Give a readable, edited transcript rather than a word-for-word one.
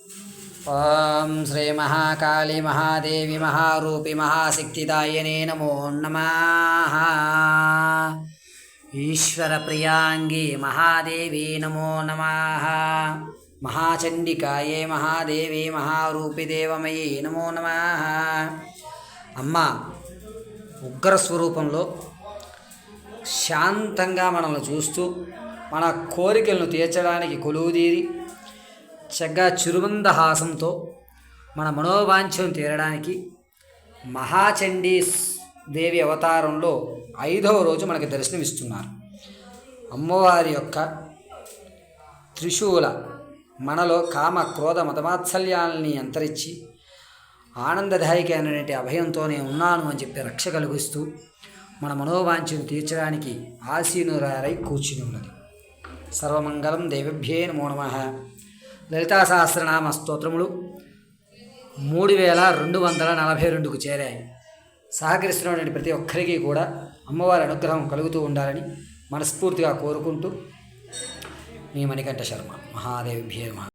ఓం శ్రీ మహాకాళీ మహాదేవి మహారూపి మహాశక్తిదాయనే నమో నమః. ఈశ్వర ప్రియాంగి మహాదేవి నమో నమః. మహాచండికాయే మహాదేవి మహారూపి దేవమయీ నమో నమః. అమ్మ ఉగ్రస్వరూపంలో శాంతంగా మనల్ని చూస్తూ మన కోరికలను తీర్చడానికి కొలువుదీరి చక్కగా చిరుమందహాసంతో మన మనోవాంఛను తీరడానికి మహాచండీ దేవి అవతారంలో 5వ రోజు మనకి దర్శనమిస్తున్నారు. అమ్మవారి యొక్క త్రిశూల మనలో కామ క్రోధ మతమాత్సల్యాలని అంతరించి ఆనందదాయకి అనేటి అభయంతో నేను ఉన్నాను అని చెప్పి రక్ష కలిగిస్తూ మన మనోవాంఛను తీర్చడానికి ఆసీనురారై కూర్చుని ఉన్నది. సర్వమంగళం దేవభ్యే నమో నమః. లలితా సహస్రనామ స్తోత్రములు 3242కు చేరాయి. సహకరిస్తున్నటువంటి ప్రతి ఒక్కరికి కూడా అమ్మవారి అనుగ్రహం కలుగుతూ ఉండాలని మనస్ఫూర్తిగా కోరుకుంటూ మీ మణికంఠ శర్మ. మహాదేవ్యే నమః.